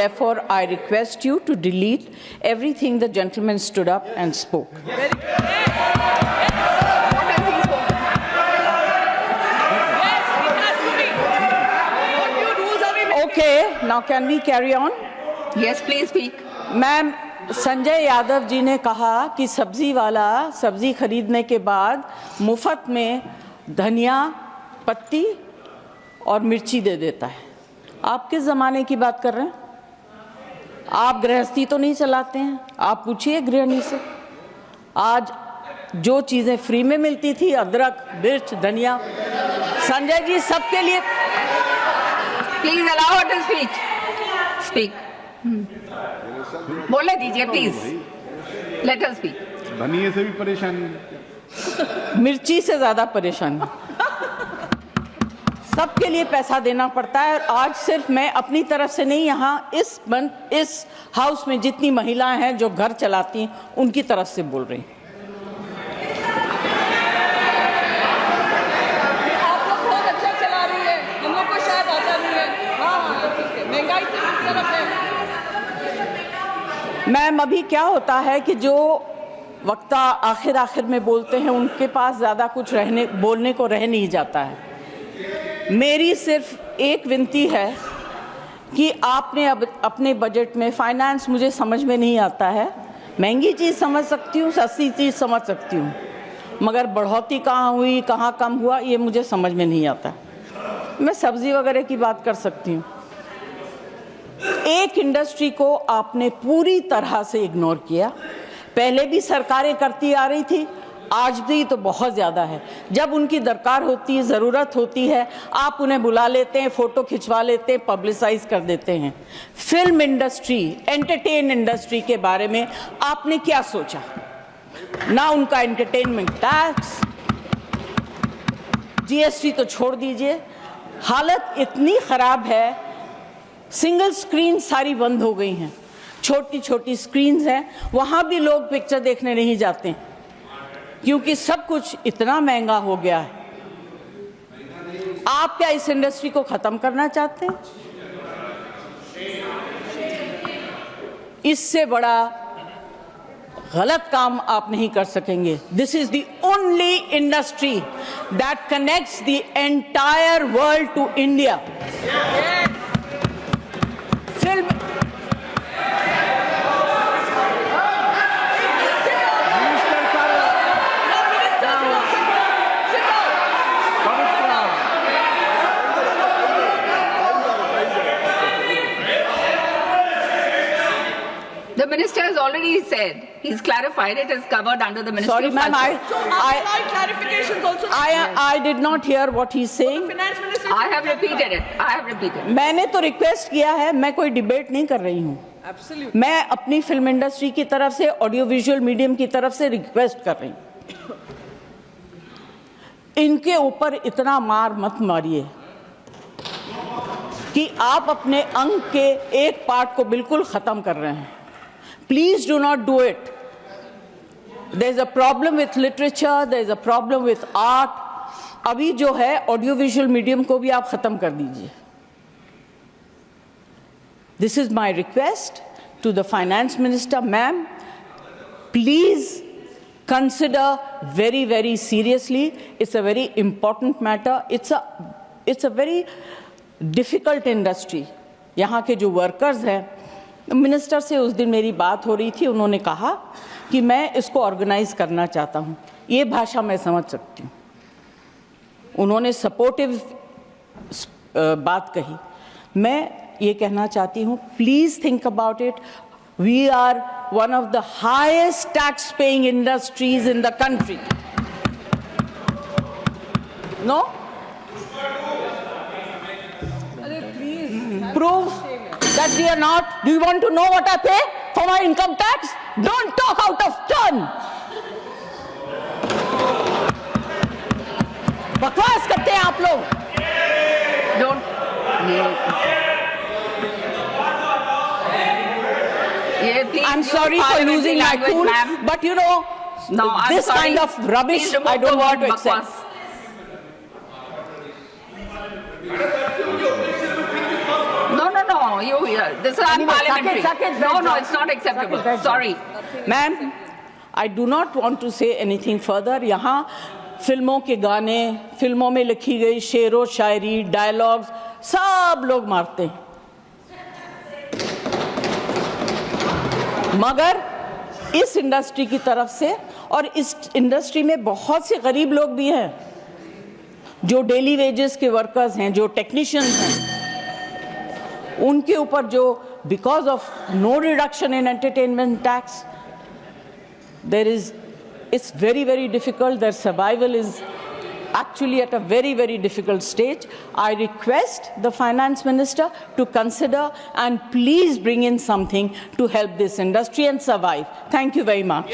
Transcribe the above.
Therefore, I request you to delete everything the gentleman stood up and spoke. Okay, now can we carry on? Yes, please speak. Ma'am, Sanjay Yadav ji ने कहा कि सब्जी वाला सब्जी खरीदने के बाद मुफ्त में धनिया पत्ती और मिर्ची दे देता है। आप किस ज़माने की बात कर रहे हैं? आप गृहस्थी तो नहीं चलाते हैं? आप पूछिए गृहिणी से। आज जो चीज़ें फ्री में मिलती थी, अदरक, मिर्च, धनिया, संजय जी सबके लिए। Please allow her to speak. Speak. बोले दीजिए प्लीज। Let us speak. धनिये से भी परेशान, मिर्ची से ज्यादा परेशान। सबके लिए पैसा देना पड़ता है। आज सिर्फ मैं अपनी तरफ से नहीं, यहाँ इस हाउस में जितनी महिलाएं हैं जो घर चलाती हैं उनकी तरफ से बोल रही हूँ। आप लोग बहुत अच्छा चला रही है, हम लोग को शायद आता नहीं है। हाँ, ठीक है, महंगाई से किस तरफ है? मैम, अभी क्या होता है कि जो वक्ता आखिर में बोलते हैं उनके पास ज़्यादा कुछ बोलने को रह नहीं जाता है। मेरी सिर्फ एक विनती है कि आपने अब अपने बजट में, फाइनेंस मुझे समझ में नहीं आता है, महंगी चीज़ समझ सकती हूँ, सस्ती चीज़ समझ सकती हूँ, मगर बढ़ोतरी कहाँ हुई, कहाँ कम हुआ, ये मुझे समझ में नहीं आता। मैं सब्ज़ी वगैरह की बात कर सकती हूँ। एक इंडस्ट्री को आपने पूरी तरह से इग्नोर किया। पहले भी सरकारें करती आ रही थी, आज भी तो बहुत ज़्यादा है। जब उनकी दरकार होती है, ज़रूरत होती है, आप उन्हें बुला लेते हैं, फ़ोटो खिंचवा लेते हैं, पब्लिसाइज कर देते हैं। फिल्म इंडस्ट्री, एंटरटेन इंडस्ट्री के बारे में आपने क्या सोचा? ना उनका एंटरटेनमेंट टैक्स, जीएसटी तो छोड़ दीजिए। हालत इतनी ख़राब है, सिंगल स्क्रीन सारी बंद हो गई हैं। छोटी छोटी स्क्रीन्स हैं, वहाँ भी लोग पिक्चर देखने नहीं जाते हैं क्योंकि सब कुछ इतना महंगा हो गया है। आप क्या इस इंडस्ट्री को ख़त्म करना चाहते हैं? इससे बड़ा गलत काम आप नहीं कर सकेंगे। This is the only industry that connects the entire world to India. Film The minister has already said, he's clarified it is covered under the Ministry Sorry, of ma'am, Culture. clarifications also. I did not hear what he's saying. Finance Minister. I have repeated it. I have repeated. मैंने तो request किया है, मैं कोई debate नहीं कर रही हूँ। Absolutely. मैं अपनी फिल्म इंडस्ट्री की तरफ से, ऑडियो विजुअल मीडियम की तरफ से रिक्वेस्ट कर रही हूँ, इनके ऊपर इतना मार मत मारिए कि आप अपने अंग के एक पार्ट को बिल्कुल खत्म कर रहे हैं। Please do not do it. There is a problem with literature, there is a problem with art. अभी जो है ऑडियो विजुअल मीडियम को भी आप खत्म कर दीजिए। This is my request to the finance minister, ma'am. Please consider very, very seriously. It's a very important matter. It's a very difficult industry. यहाँ के जो workers हैं, मिनिस्टर से उस दिन मेरी बात हो रही थी, उन्होंने कहा कि मैं इसको ऑर्गेनाइज करना चाहता हूँ। ये भाषा मैं समझ सकती हूँ। उन्होंने सपोर्टिव बात कही। मैं ये कहना चाहती हूँ, please think about it. We are one of the highest tax paying industries in the country. No, prove that we are not. Do you want to know what I pay for my income tax? Don't talk out of turn. बकवास करते हैं आप लोग। Don't. I'm sorry for losing my cool, but you know, this kind of rubbish I don't want to accept. No, This is unparliamentary. No, it's not acceptable. Sorry. Ma'am, I do not want to say anything further. यहाँ फिल्मों के गाने, फिल्मों में लिखी गई शेरो शायरी, dialogues सब लोग मारते हैं, मगर इस इंडस्ट्री की तरफ से, और इस इंडस्ट्री में बहुत से गरीब लोग भी हैं जो डेली वेजेस के वर्कर्स हैं, जो टेक्नीशियंस हैं, उनके ऊपर जो because of no reduction in entertainment tax it's very, very difficult. Their survival is actually at a very, very difficult stage. I request the finance minister to consider and please bring in something to help this industry and survive. Thank you very much.